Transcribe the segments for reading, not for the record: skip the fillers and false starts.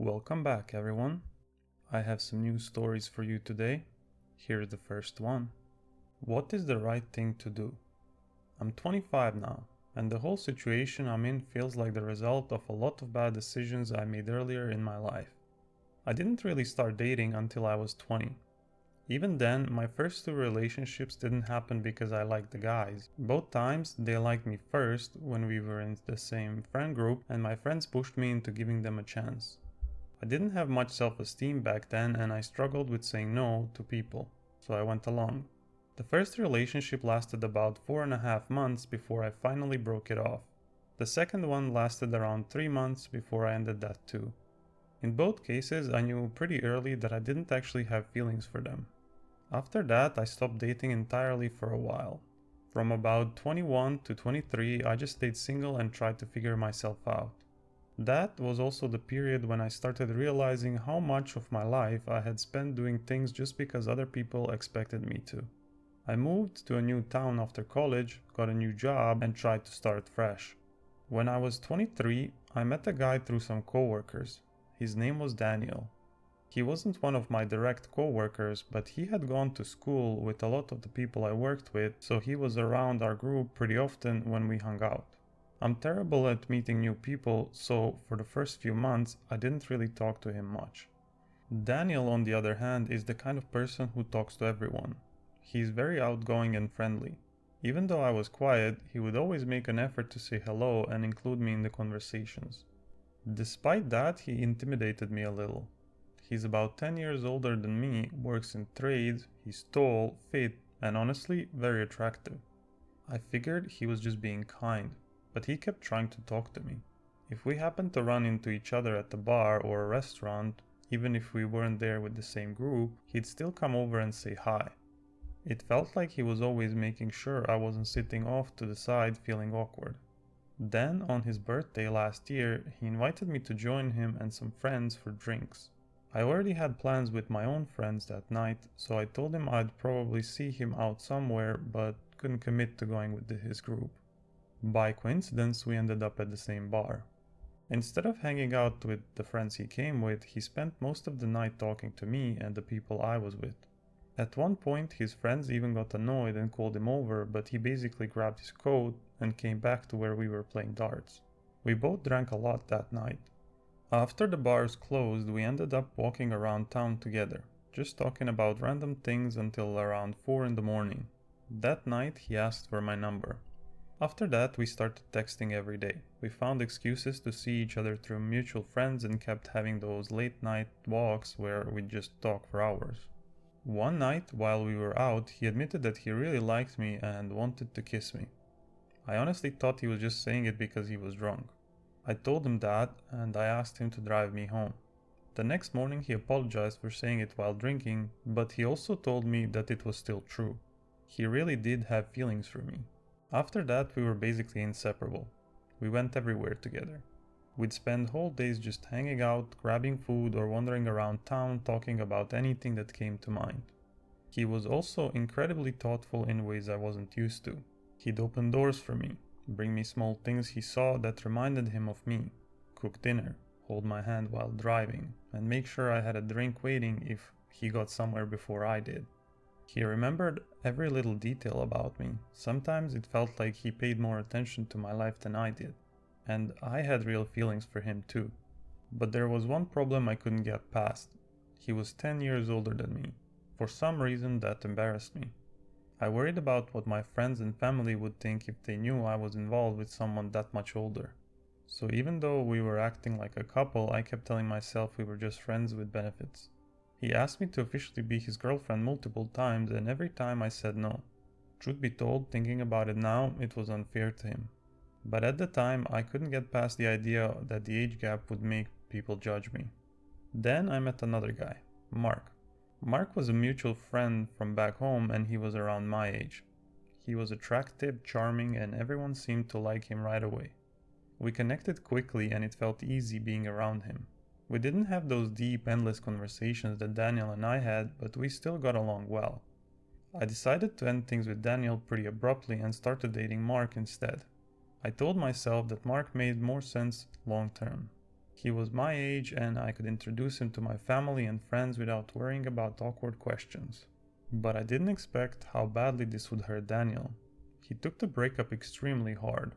Welcome back, everyone. I have some new stories for you today. Here's the first one. What is the right thing to do? I'm 25 now, and the whole situation I'm in feels like the result of a lot of bad decisions I made earlier in my life. I didn't really start dating until I was 20. Even then, my first two relationships didn't happen because I liked the guys. Both times, they liked me first when we were in the same friend group, and my friends pushed me into giving them a chance. I didn't have much self-esteem back then, and I struggled with saying no to people, so I went along. The first relationship lasted about 4.5 months before I finally broke it off. The second one lasted around 3 months before I ended that too. In both cases, I knew pretty early that I didn't actually have feelings for them. After that, I stopped dating entirely for a while. From about 21 to 23, I just stayed single and tried to figure myself out. That was also the period when I started realizing how much of my life I had spent doing things just because other people expected me to. I moved to a new town after college, got a new job, and tried to start fresh. When I was 23, I met a guy through some coworkers. His name was Daniel. He wasn't one of my direct co-workers, but he had gone to school with a lot of the people I worked with, so he was around our group pretty often when we hung out. I'm terrible at meeting new people, so for the first few months I didn't really talk to him much. Daniel, on the other hand, is the kind of person who talks to everyone. He's very outgoing and friendly. Even though I was quiet, he would always make an effort to say hello and include me in the conversations. Despite that, he intimidated me a little. He's about 10 years older than me, works in trades, he's tall, fit, and honestly, very attractive. I figured he was just being kind, but he kept trying to talk to me. If we happened to run into each other at a bar or a restaurant, even if we weren't there with the same group, he'd still come over and say hi. It felt like he was always making sure I wasn't sitting off to the side feeling awkward. Then, on his birthday last year, he invited me to join him and some friends for drinks. I already had plans with my own friends that night, so I told him I'd probably see him out somewhere, but couldn't commit to going with his group. By coincidence, we ended up at the same bar. Instead of hanging out with the friends he came with, he spent most of the night talking to me and the people I was with. At one point, his friends even got annoyed and called him over, but he basically grabbed his coat and came back to where we were playing darts. We both drank a lot that night. After the bars closed, we ended up walking around town together, just talking about random things until around 4 in the morning. That night, he asked for my number. After that, we started texting every day. We found excuses to see each other through mutual friends and kept having those late night walks where we'd just talk for hours. One night, while we were out, he admitted that he really liked me and wanted to kiss me. I honestly thought he was just saying it because he was drunk. I told him that, and I asked him to drive me home. The next morning he apologized for saying it while drinking, but he also told me that it was still true. He really did have feelings for me. After that, we were basically inseparable. We went everywhere together. We'd spend whole days just hanging out, grabbing food, or wandering around town talking about anything that came to mind. He was also incredibly thoughtful in ways I wasn't used to. He'd open doors for me, bring me small things he saw that reminded him of me, cook dinner, hold my hand while driving, and make sure I had a drink waiting if he got somewhere before I did. He remembered every little detail about me. Sometimes it felt like he paid more attention to my life than I did, and I had real feelings for him too. But there was one problem I couldn't get past. He was 10 years older than me. For some reason that embarrassed me. I worried about what my friends and family would think if they knew I was involved with someone that much older. So even though we were acting like a couple, I kept telling myself we were just friends with benefits. He asked me to officially be his girlfriend multiple times, and every time I said no. Truth be told, thinking about it now, it was unfair to him. But at the time, I couldn't get past the idea that the age gap would make people judge me. Then I met another guy, Mark. Mark was a mutual friend from back home, and he was around my age. He was attractive, charming, and everyone seemed to like him right away. We connected quickly and it felt easy being around him. We didn't have those deep, endless conversations that Daniel and I had, but we still got along well. I decided to end things with Daniel pretty abruptly and started dating Mark instead. I told myself that Mark made more sense long term. He was my age and I could introduce him to my family and friends without worrying about awkward questions. But I didn't expect how badly this would hurt Daniel. He took the breakup extremely hard.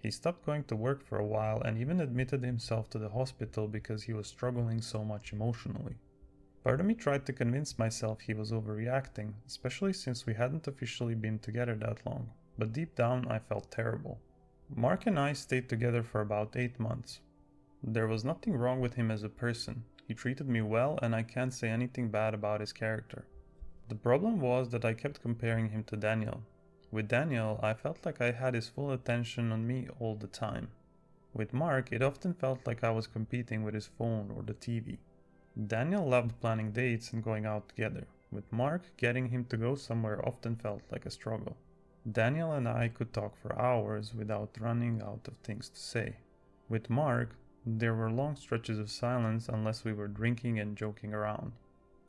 He stopped going to work for a while and even admitted himself to the hospital because he was struggling so much emotionally. Part of me tried to convince myself he was overreacting, especially since we hadn't officially been together that long, but deep down I felt terrible. Mark and I stayed together for about 8 months. There was nothing wrong with him as a person. He treated me well and I can't say anything bad about his character. The problem was that I kept comparing him to Daniel. With Daniel, I felt like I had his full attention on me all the time. With Mark, it often felt like I was competing with his phone or the TV. Daniel loved planning dates and going out together. With Mark, getting him to go somewhere often felt like a struggle. Daniel and I could talk for hours without running out of things to say. With Mark, there were long stretches of silence unless we were drinking and joking around.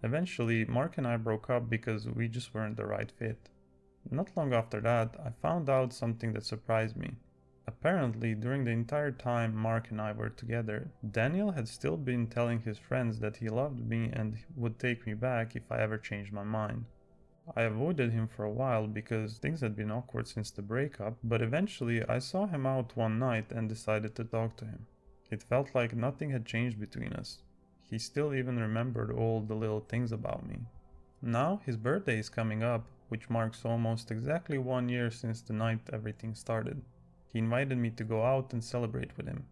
Eventually, Mark and I broke up because we just weren't the right fit. Not long after that, I found out something that surprised me. Apparently, during the entire time Mark and I were together, Daniel had still been telling his friends that he loved me and would take me back if I ever changed my mind. I avoided him for a while because things had been awkward since the breakup, but eventually I saw him out one night and decided to talk to him. It felt like nothing had changed between us. He still even remembered all the little things about me. Now his birthday is coming up, which marks almost exactly 1 year since the night everything started. He invited me to go out and celebrate with him.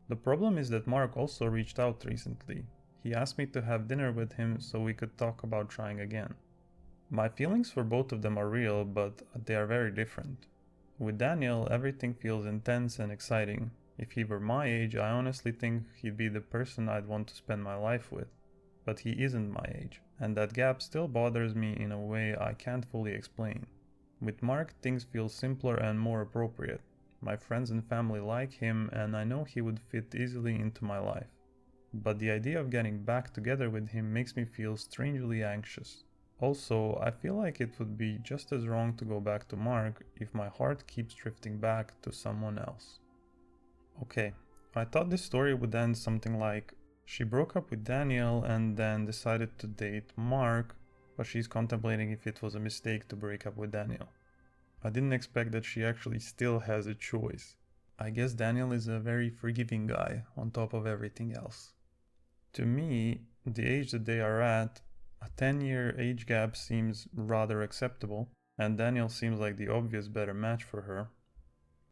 The problem is that Mark also reached out recently. He asked me to have dinner with him so we could talk about trying again. My feelings for both of them are real, but they are very different. With Daniel, everything feels intense and exciting. If he were my age, I honestly think he'd be the person I'd want to spend my life with. But he isn't my age, and that gap still bothers me in a way I can't fully explain. With Mark, things feel simpler and more appropriate. My friends and family like him, and I know he would fit easily into my life. But the idea of getting back together with him makes me feel strangely anxious. Also, I feel like it would be just as wrong to go back to Mark if my heart keeps drifting back to someone else. Okay, I thought this story would end something like, she broke up with Daniel and then decided to date Mark, but she's contemplating if it was a mistake to break up with Daniel. I didn't expect that she actually still has a choice. I guess Daniel is a very forgiving guy on top of everything else. To me, the age that they are at, a 10-year age gap seems rather acceptable, and Daniel seems like the obvious better match for her.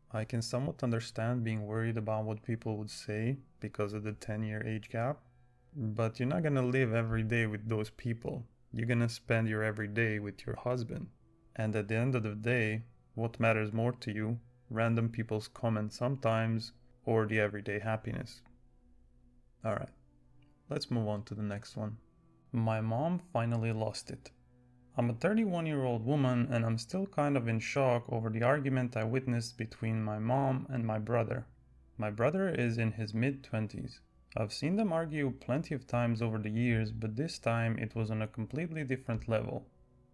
I can somewhat understand being worried about what people would say because of the 10-year age gap, but you're not gonna live every day with those people. You're gonna spend your every day with your husband. And at the end of the day, what matters more to you, random people's comments sometimes, or the everyday happiness? Alright, let's move on to the next one. My mom finally lost it. I'm a 31-year-old woman and I'm still kind of in shock over the argument I witnessed between my mom and my brother. My brother is in his mid-20s. I've seen them argue plenty of times over the years, but this time it was on a completely different level.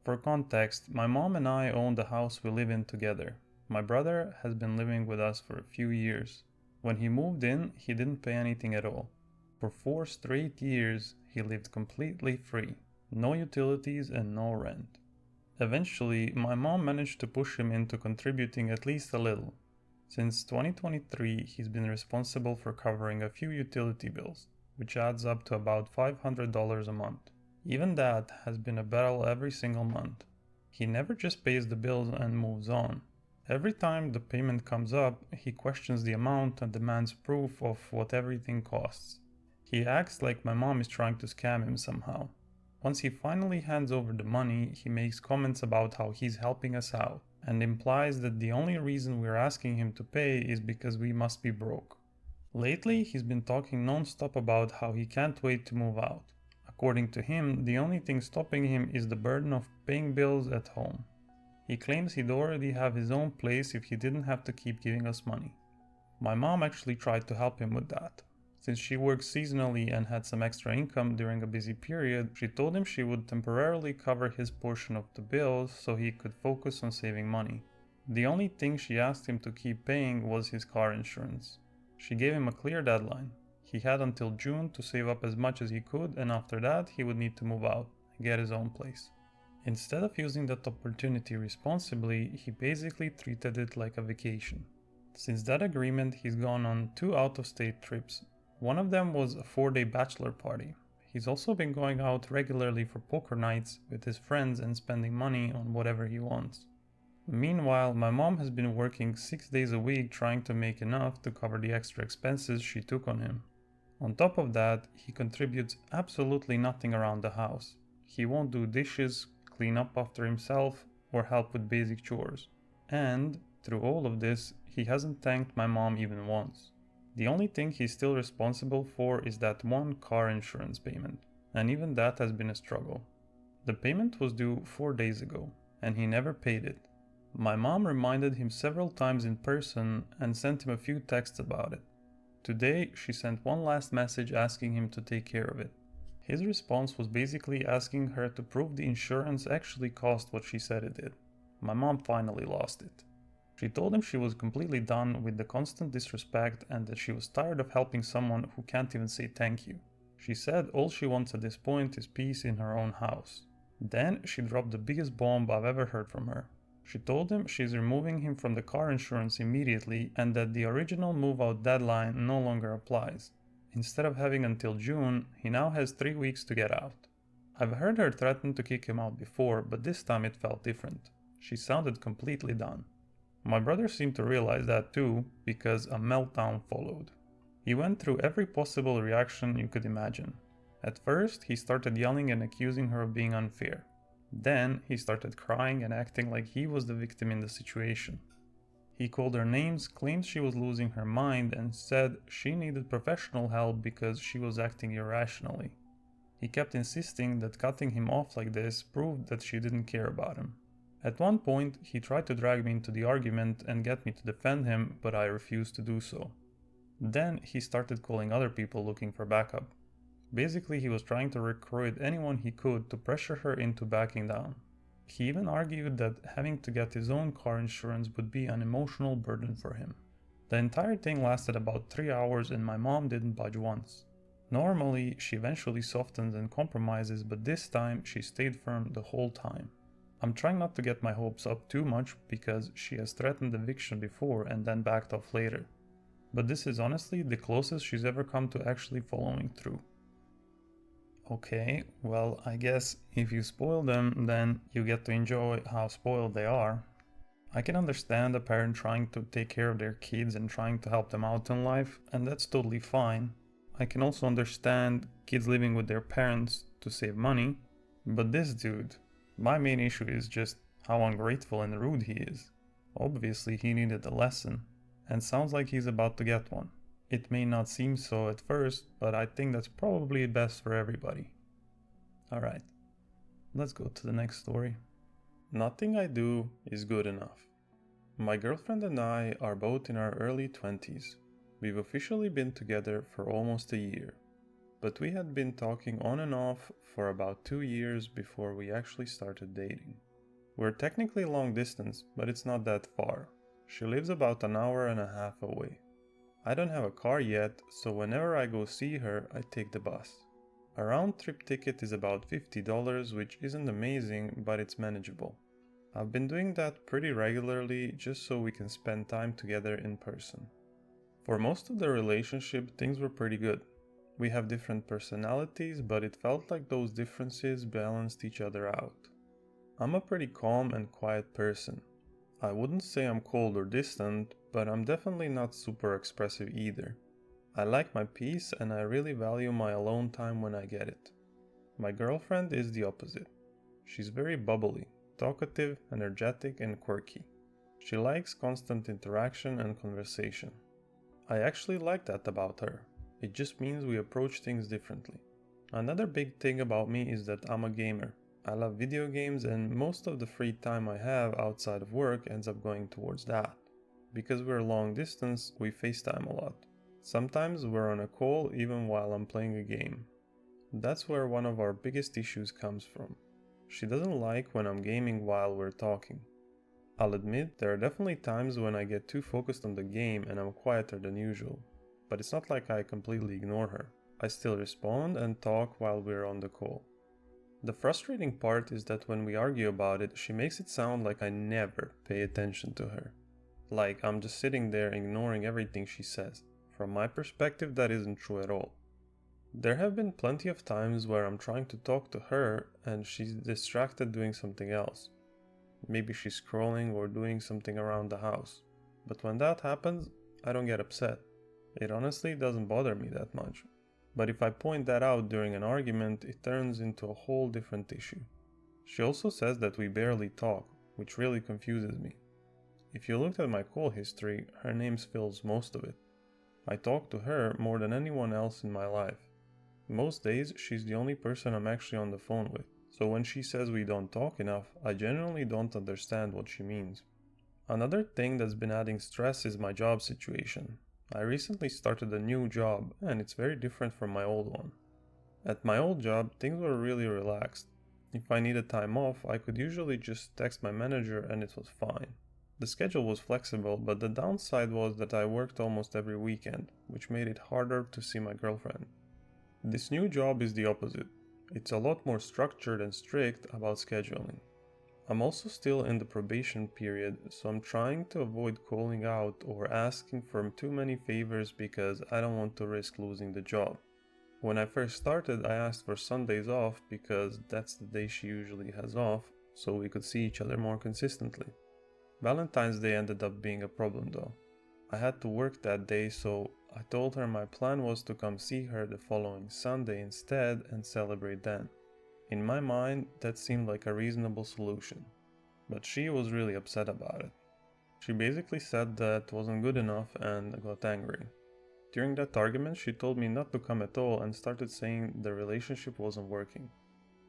For context, my mom and I own the house we live in together. My brother has been living with us for a few years. When he moved in, he didn't pay anything at all. For 4 straight years, he lived completely free. No utilities and no rent. Eventually, my mom managed to push him into contributing at least a little. Since 2023, he's been responsible for covering a few utility bills, which adds up to about $500 a month. Even that has been a battle every single month. He never just pays the bills and moves on. Every time the payment comes up, he questions the amount and demands proof of what everything costs. He acts like my mom is trying to scam him somehow. Once he finally hands over the money, he makes comments about how he's helping us out, and implies that the only reason we're asking him to pay is because we must be broke. Lately, he's been talking non-stop about how he can't wait to move out. According to him, the only thing stopping him is the burden of paying bills at home. He claims he'd already have his own place if he didn't have to keep giving us money. My mom actually tried to help him with that. Since she works seasonally and had some extra income during a busy period, she told him she would temporarily cover his portion of the bills so he could focus on saving money. The only thing she asked him to keep paying was his car insurance. She gave him a clear deadline. He had until June to save up as much as he could, and after that he would need to move out and get his own place. Instead of using that opportunity responsibly, he basically treated it like a vacation. Since that agreement, he's gone on 2 out-of-state trips. One of them was a 4-day bachelor party. He's also been going out regularly for poker nights with his friends and spending money on whatever he wants. Meanwhile, my mom has been working 6 days a week trying to make enough to cover the extra expenses she took on him. On top of that, he contributes absolutely nothing around the house. He won't do dishes, clean up after himself, or help with basic chores. And, through all of this, he hasn't thanked my mom even once. The only thing he's still responsible for is that one car insurance payment, and even that has been a struggle. The payment was due 4 days ago, and he never paid it. My mom reminded him several times in person and sent him a few texts about it. Today, she sent one last message asking him to take care of it. His response was basically asking her to prove the insurance actually cost what she said it did. My mom finally lost it. She told him she was completely done with the constant disrespect and that she was tired of helping someone who can't even say thank you. She said all she wants at this point is peace in her own house. Then she dropped the biggest bomb I've ever heard from her. She told him she's removing him from the car insurance immediately and that the original move-out deadline no longer applies. Instead of having until June, he now has 3 weeks to get out. I've heard her threaten to kick him out before, but this time it felt different. She sounded completely done. My brother seemed to realize that too, because a meltdown followed. He went through every possible reaction you could imagine. At first, he started yelling and accusing her of being unfair. Then, he started crying and acting like he was the victim in the situation. He called her names, claimed she was losing her mind, and said she needed professional help because she was acting irrationally. He kept insisting that cutting him off like this proved that she didn't care about him. At one point, he tried to drag me into the argument and get me to defend him, but I refused to do so. Then, he started calling other people looking for backup. Basically, he was trying to recruit anyone he could to pressure her into backing down. He even argued that having to get his own car insurance would be an emotional burden for him. The entire thing lasted about 3 hours and my mom didn't budge once. Normally, she eventually softens and compromises, but this time she stayed firm the whole time. I'm trying not to get my hopes up too much because she has threatened eviction before and then backed off later. But this is honestly the closest she's ever come to actually following through. Okay, well, I guess if you spoil them, then you get to enjoy how spoiled they are. I can understand a parent trying to take care of their kids and trying to help them out in life, and that's totally fine. I can also understand kids living with their parents to save money, but this dude, my main issue is just how ungrateful and rude he is. Obviously he needed a lesson, and sounds like he's about to get one. It may not seem so at first, but I think that's probably best for everybody. Alright, let's go to the next story. Nothing I do is good enough. My girlfriend and I are both in our early 20s. We've officially been together for almost a year, but we had been talking on and off for about 2 years before we actually started dating. We're technically long distance, but it's not that far. She lives about an hour and a half away. I don't have a car yet, so whenever I go see her, I take the bus. A round trip ticket is about $50, which isn't amazing, but it's manageable. I've been doing that pretty regularly just so we can spend time together in person. For most of the relationship, things were pretty good. We have different personalities, but it felt like those differences balanced each other out. I'm a pretty calm and quiet person. I wouldn't say I'm cold or distant, but I'm definitely not super expressive either. I like my peace and I really value my alone time when I get it. My girlfriend is the opposite. She's very bubbly, talkative, energetic, and quirky. She likes constant interaction and conversation. I actually like that about her. It just means we approach things differently. Another big thing about me is that I'm a gamer. I love video games and most of the free time I have outside of work ends up going towards that. Because we're long distance, we FaceTime a lot. Sometimes we're on a call even while I'm playing a game. That's where one of our biggest issues comes from. She doesn't like when I'm gaming while we're talking. I'll admit there are definitely times when I get too focused on the game and I'm quieter than usual. but it's not like I completely ignore her. I still respond and talk while we're on the call. The frustrating part is that when we argue about it, she makes it sound like I never pay attention to her. Like I'm just sitting there ignoring everything she says. From my perspective, that isn't true at all. There have been plenty of times where I'm trying to talk to her and she's distracted doing something else. Maybe she's scrolling or doing something around the house. But when that happens, I don't get upset. It honestly doesn't bother me that much. But if I point that out during an argument, it turns into a whole different issue. She also says that we barely talk, which really confuses me. If you looked at my call history, her name fills most of it. I talk to her more than anyone else in my life. Most days, she's the only person I'm actually on the phone with. So when she says we don't talk enough, I genuinely don't understand what she means. Another thing that's been adding stress is my job situation. I recently started a new job and it's very different from my old one. At my old job, things were really relaxed. If I needed time off, I could usually just text my manager and it was fine. The schedule was flexible, but the downside was that I worked almost every weekend, which made it harder to see my girlfriend. This new job is the opposite. It's a lot more structured and strict about scheduling. I'm also still in the probation period, so I'm trying to avoid calling out or asking for too many favors because I don't want to risk losing the job. When I first started, I asked for Sundays off because that's the day she usually has off, so we could see each other more consistently. Valentine's Day ended up being a problem though. I had to work that day, so I told her my plan was to come see her the following Sunday instead and celebrate then. In my mind, that seemed like a reasonable solution, but she was really upset about it. She basically said that wasn't good enough and got angry. During that argument, she told me not to come at all and started saying the relationship wasn't working.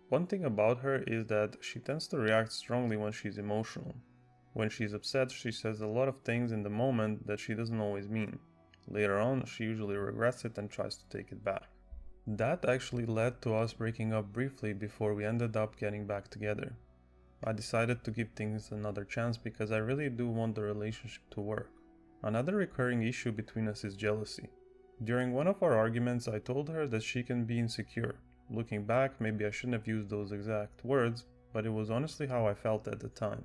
One thing about her is that she tends to react strongly when she's emotional. When she's upset, she says a lot of things in the moment that she doesn't always mean. Later on, she usually regrets it and tries to take it back. That actually led to us breaking up briefly before we ended up getting back together. I decided to give things another chance because I really do want the relationship to work. Another recurring issue between us is jealousy. During one of our arguments, I told her that she can be insecure. Looking back, maybe I shouldn't have used those exact words, but it was honestly how I felt at the time.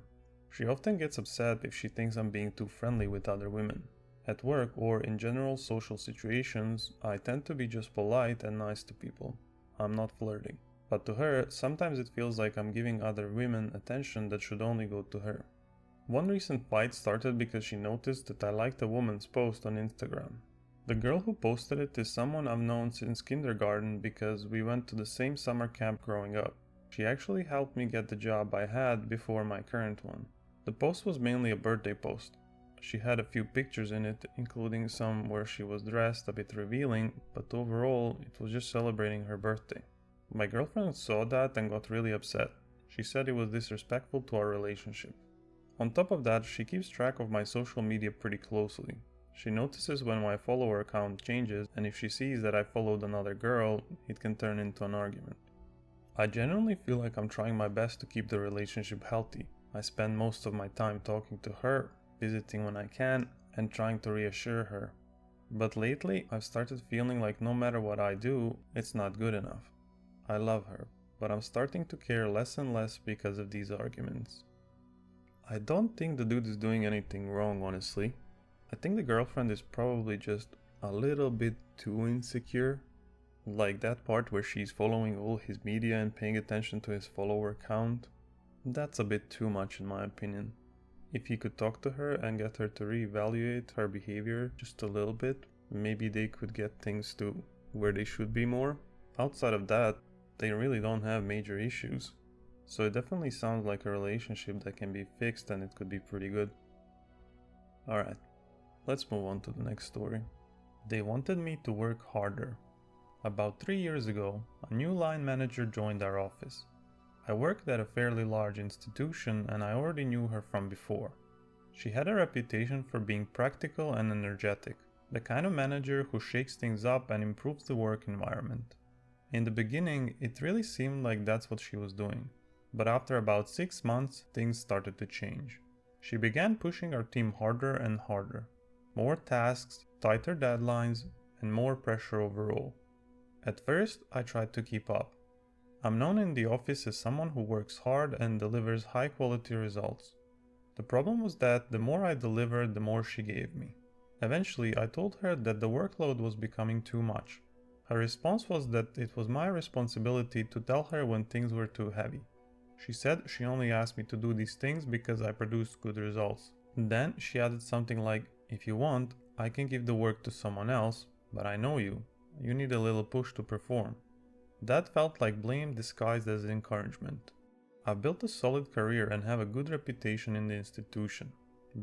She often gets upset if she thinks I'm being too friendly with other women. At work or in general social situations, I tend to be just polite and nice to people. I'm not flirting. But to her, sometimes it feels like I'm giving other women attention that should only go to her. One recent fight started because she noticed that I liked a woman's post on Instagram. The girl who posted it is someone I've known since kindergarten because we went to the same summer camp growing up. She actually helped me get the job I had before my current one. The post was mainly a birthday post. She had a few pictures in it, including some where she was dressed a bit revealing, but overall it was just celebrating her birthday. My girlfriend saw that and got really upset. She said it was disrespectful to our relationship. On top of that, she keeps track of my social media pretty closely. She notices when my follower count changes, and if she sees that I followed another girl, it can turn into an argument. I genuinely feel like I'm trying my best to keep the relationship healthy. I spend most of my time talking to her, visiting when I can, and trying to reassure her. But lately, I've started feeling like no matter what I do, it's not good enough. I love her, but I'm starting to care less and less because of these arguments. I don't think the dude is doing anything wrong, honestly. I think the girlfriend is probably just a little bit too insecure. Like that part where she's following all his media and paying attention to his follower count. That's a bit too much in my opinion. If he could talk to her and get her to reevaluate her behavior just a little bit, maybe they could get things to where they should be more. Outside of that, they really don't have major issues. So it definitely sounds like a relationship that can be fixed and it could be pretty good. Alright, let's move on to the next story. They wanted me to work harder. About 3 years ago, a new line manager joined our office. I worked at a fairly large institution and I already knew her from before. She had a reputation for being practical and energetic, the kind of manager who shakes things up and improves the work environment. In the beginning, it really seemed like that's what she was doing, but after about 6 months, things started to change. She began pushing our team harder and harder. More tasks, tighter deadlines, and more pressure overall. At first, I tried to keep up. I'm known in the office as someone who works hard and delivers high quality results. The problem was that the more I delivered, the more she gave me. Eventually, I told her that the workload was becoming too much. Her response was that it was my responsibility to tell her when things were too heavy. She said she only asked me to do these things because I produced good results. Then she added something like, "If you want, I can give the work to someone else, but I know you. You need a little push to perform." That felt like blame disguised as encouragement. I've built a solid career and have a good reputation in the institution.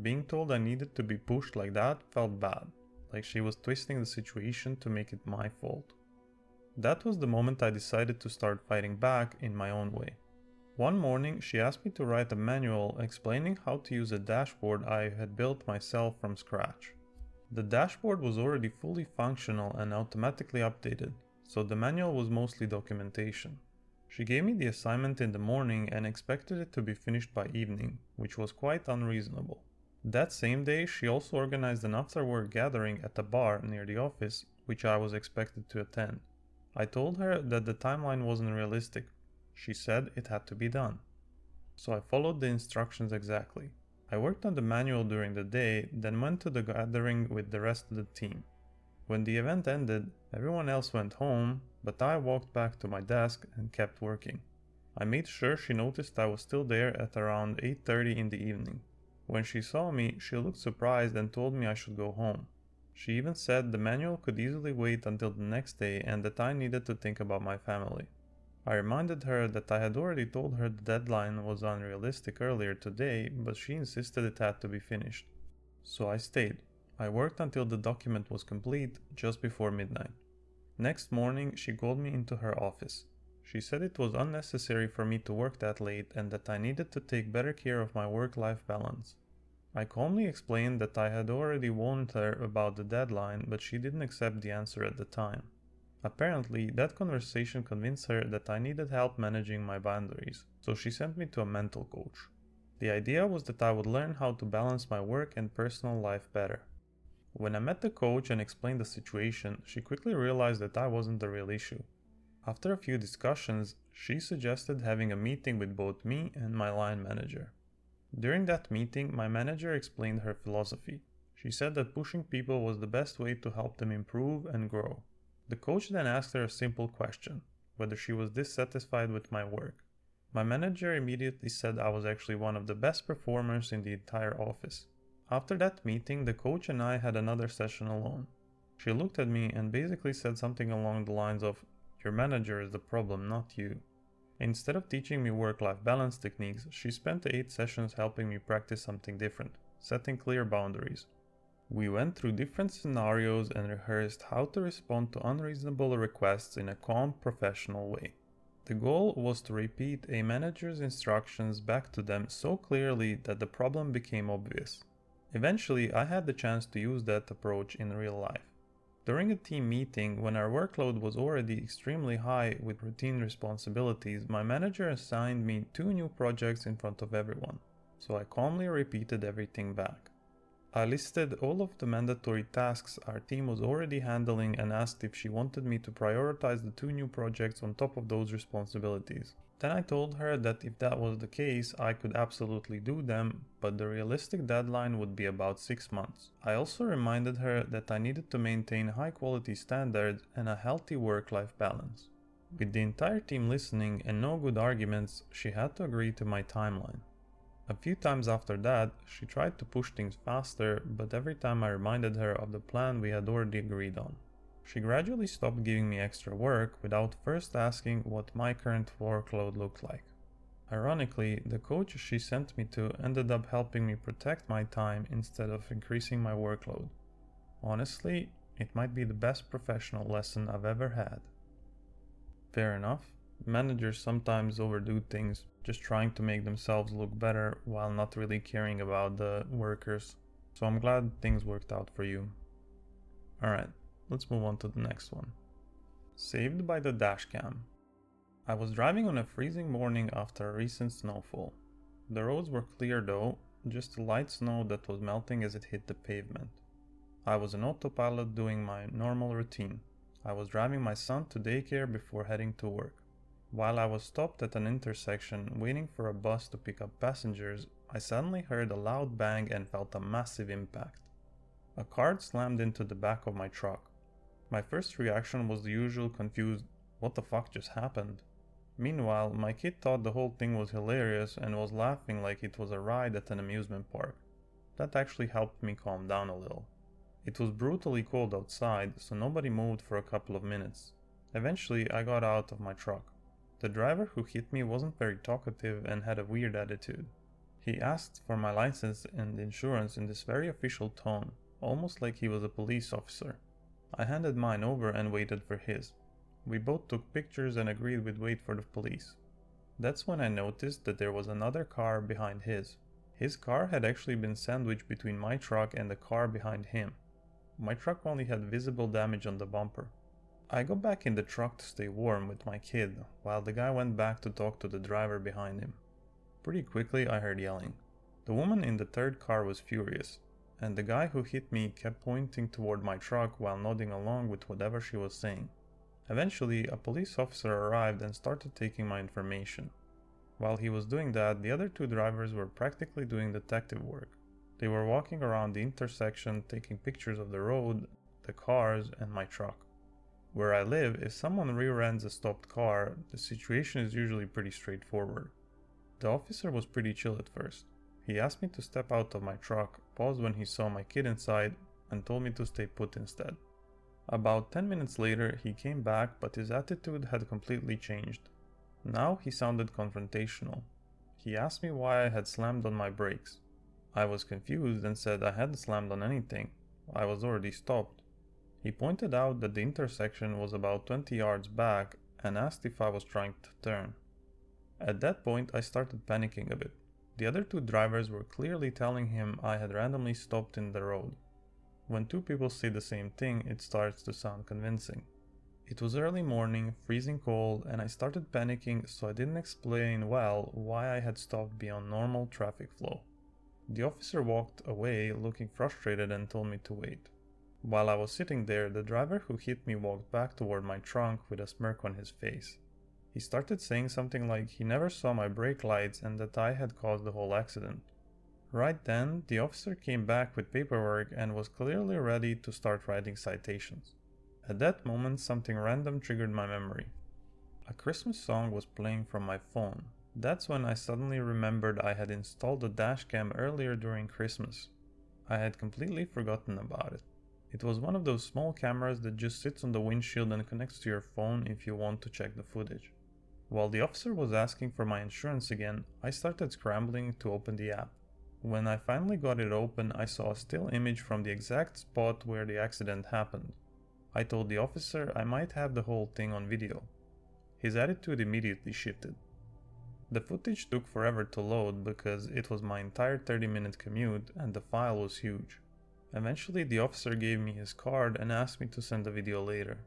Being told I needed to be pushed like that felt bad, like she was twisting the situation to make it my fault. That was the moment I decided to start fighting back in my own way. One morning, she asked me to write a manual explaining how to use a dashboard I had built myself from scratch. The dashboard was already fully functional and automatically updated, so the manual was mostly documentation. She gave me the assignment in the morning and expected it to be finished by evening, which was quite unreasonable. That same day, she also organized an after-work gathering at a bar near the office, which I was expected to attend. I told her that the timeline wasn't realistic. She said it had to be done. So I followed the instructions exactly. I worked on the manual during the day, then went to the gathering with the rest of the team. When the event ended, everyone else went home, but I walked back to my desk and kept working. I made sure she noticed I was still there at around 8:30 in the evening. When she saw me, she looked surprised and told me I should go home. She even said the manual could easily wait until the next day and that I needed to think about my family. I reminded her that I had already told her the deadline was unrealistic earlier today, but she insisted it had to be finished. So I stayed. I worked until the document was complete, just before midnight. Next morning, she called me into her office. She said it was unnecessary for me to work that late and that I needed to take better care of my work-life balance. I calmly explained that I had already warned her about the deadline, but she didn't accept the answer at the time. Apparently, that conversation convinced her that I needed help managing my boundaries, so she sent me to a mental coach. The idea was that I would learn how to balance my work and personal life better. When I met the coach and explained the situation, she quickly realized that I wasn't the real issue. After a few discussions, she suggested having a meeting with both me and my line manager. During that meeting, my manager explained her philosophy. She said that pushing people was the best way to help them improve and grow. The coach then asked her a simple question, whether she was dissatisfied with my work. My manager immediately said I was actually one of the best performers in the entire office. After that meeting, the coach and I had another session alone. She looked at me and basically said something along the lines of, "Your manager is the problem, not you." Instead of teaching me work-life balance techniques, she spent the 8 sessions helping me practice something different, setting clear boundaries. We went through different scenarios and rehearsed how to respond to unreasonable requests in a calm, professional way. The goal was to repeat a manager's instructions back to them so clearly that the problem became obvious. Eventually, I had the chance to use that approach in real life. During a team meeting, when our workload was already extremely high with routine responsibilities, my manager assigned me 2 new projects in front of everyone, so I calmly repeated everything back. I listed all of the mandatory tasks our team was already handling and asked if she wanted me to prioritize the 2 new projects on top of those responsibilities. Then I told her that if that was the case, I could absolutely do them, but the realistic deadline would be about 6 months. I also reminded her that I needed to maintain high quality standards and a healthy work-life balance. With the entire team listening and no good arguments, she had to agree to my timeline. A few times after that, she tried to push things faster, but every time I reminded her of the plan we had already agreed on. She gradually stopped giving me extra work without first asking what my current workload looked like. Ironically, the coach she sent me to ended up helping me protect my time instead of increasing my workload. Honestly, it might be the best professional lesson I've ever had. Fair enough. Managers sometimes overdo things, just trying to make themselves look better while not really caring about the workers. So I'm glad things worked out for you. Alright, let's move on to the next one. Saved by the dashcam. I was driving on a freezing morning after a recent snowfall. The roads were clear though, just a light snow that was melting as it hit the pavement. I was on autopilot doing my normal routine. I was driving my son to daycare before heading to work. While I was stopped at an intersection waiting for a bus to pick up passengers, I suddenly heard a loud bang and felt a massive impact. A car slammed into the back of my truck. My first reaction was the usual confused, "What the fuck just happened?" Meanwhile, my kid thought the whole thing was hilarious and was laughing like it was a ride at an amusement park. That actually helped me calm down a little. It was brutally cold outside, so nobody moved for a couple of minutes. Eventually, I got out of my truck. The driver who hit me wasn't very talkative and had a weird attitude. He asked for my license and insurance in this very official tone, almost like he was a police officer. I handed mine over and waited for his. We both took pictures and agreed we'd wait for the police. That's when I noticed that there was another car behind his. His car had actually been sandwiched between my truck and the car behind him. My truck only had visible damage on the bumper. I got back in the truck to stay warm with my kid, while the guy went back to talk to the driver behind him. Pretty quickly I heard yelling. The woman in the third car was furious, and the guy who hit me kept pointing toward my truck while nodding along with whatever she was saying. Eventually, a police officer arrived and started taking my information. While he was doing that, the other two drivers were practically doing detective work. They were walking around the intersection, taking pictures of the road, the cars, and my truck. Where I live, if someone rear-ends a stopped car, the situation is usually pretty straightforward. The officer was pretty chill at first. He asked me to step out of my truck, paused when he saw my kid inside, and told me to stay put instead. About 10 minutes later, he came back, but his attitude had completely changed. Now he sounded confrontational. He asked me why I had slammed on my brakes. I was confused and said I hadn't slammed on anything. I was already stopped. He pointed out that the intersection was about 20 yards back and asked if I was trying to turn. At that point, I started panicking a bit. The other two drivers were clearly telling him I had randomly stopped in the road. When two people say the same thing, it starts to sound convincing. It was early morning, freezing cold, and I started panicking, so I didn't explain well why I had stopped beyond normal traffic flow. The officer walked away looking frustrated and told me to wait. While I was sitting there, the driver who hit me walked back toward my trunk with a smirk on his face. He started saying something like he never saw my brake lights and that I had caused the whole accident. Right then, the officer came back with paperwork and was clearly ready to start writing citations. At that moment, something random triggered my memory. A Christmas song was playing from my phone. That's when I suddenly remembered I had installed a dashcam earlier during Christmas. I had completely forgotten about it. It was one of those small cameras that just sits on the windshield and connects to your phone if you want to check the footage. While the officer was asking for my insurance again, I started scrambling to open the app. When I finally got it open, I saw a still image from the exact spot where the accident happened. I told the officer I might have the whole thing on video. His attitude immediately shifted. The footage took forever to load because it was my entire 30-minute commute and the file was huge. Eventually the officer gave me his card and asked me to send the video later.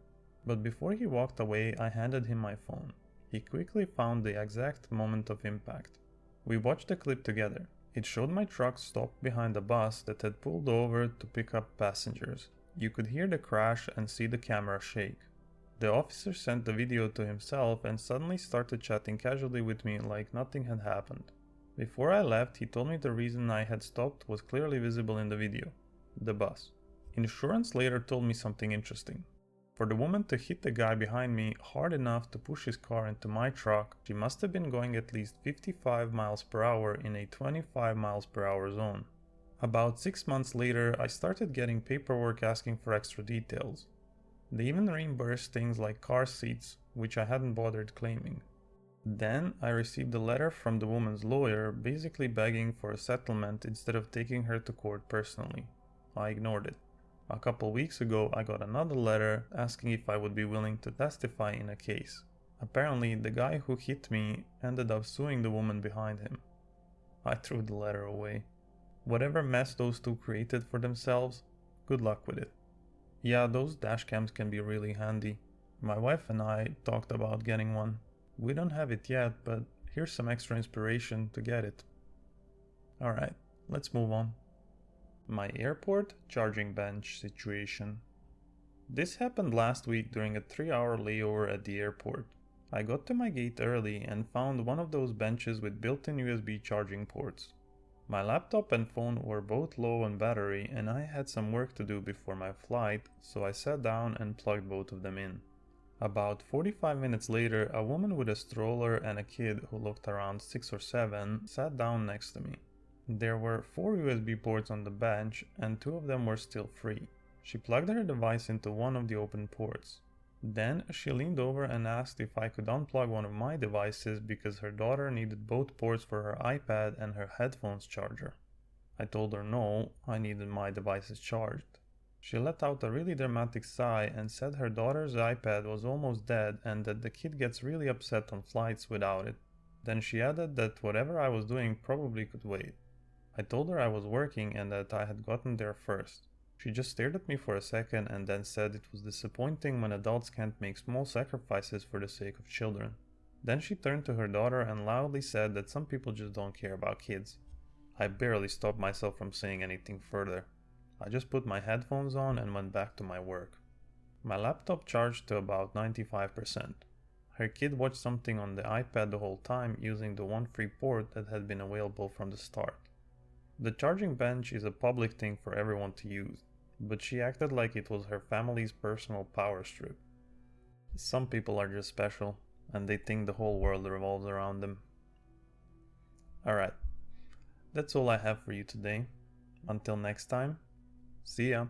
But before he walked away, I handed him my phone. He quickly found the exact moment of impact. We watched the clip together. It showed my truck stopped behind a bus that had pulled over to pick up passengers. You could hear the crash and see the camera shake. The officer sent the video to himself and suddenly started chatting casually with me like nothing had happened. Before I left, he told me the reason I had stopped was clearly visible in the video. The bus. Insurance later told me something interesting. For the woman to hit the guy behind me hard enough to push his car into my truck, she must have been going at least 55 miles per hour in a 25 miles per hour zone. About 6 months later, I started getting paperwork asking for extra details. They even reimbursed things like car seats, which I hadn't bothered claiming. Then I received a letter from the woman's lawyer basically begging for a settlement instead of taking her to court personally. I ignored it. A couple weeks ago, I got another letter asking if I would be willing to testify in a case. Apparently, the guy who hit me ended up suing the woman behind him. I threw the letter away. Whatever mess those two created for themselves, good luck with it. Yeah, those dashcams can be really handy. My wife and I talked about getting one. We don't have it yet, but here's some extra inspiration to get it. Alright, let's move on. My airport charging bench situation. This happened last week during a 3-hour layover at the airport. I got to my gate early and found one of those benches with built-in USB charging ports. My laptop and phone were both low on battery and I had some work to do before my flight, so I sat down and plugged both of them in. About 45 minutes later, a woman with a stroller and a kid who looked around 6 or 7 sat down next to me. There were 4 USB ports on the bench and 2 of them were still free. She plugged her device into one of the open ports. Then she leaned over and asked if I could unplug one of my devices because her daughter needed both ports for her iPad and her headphones charger. I told her no, I needed my devices charged. She let out a really dramatic sigh and said her daughter's iPad was almost dead and that the kid gets really upset on flights without it. Then she added that whatever I was doing probably could wait. I told her I was working and that I had gotten there first. She just stared at me for a second and then said it was disappointing when adults can't make small sacrifices for the sake of children. Then she turned to her daughter and loudly said that some people just don't care about kids. I barely stopped myself from saying anything further. I just put my headphones on and went back to my work. My laptop charged to about 95%. Her kid watched something on the iPad the whole time using the one free port that had been available from the start. The charging bench is a public thing for everyone to use, but she acted like it was her family's personal power strip. Some people are just special, and they think the whole world revolves around them. Alright, that's all I have for you today. Until next time, see ya!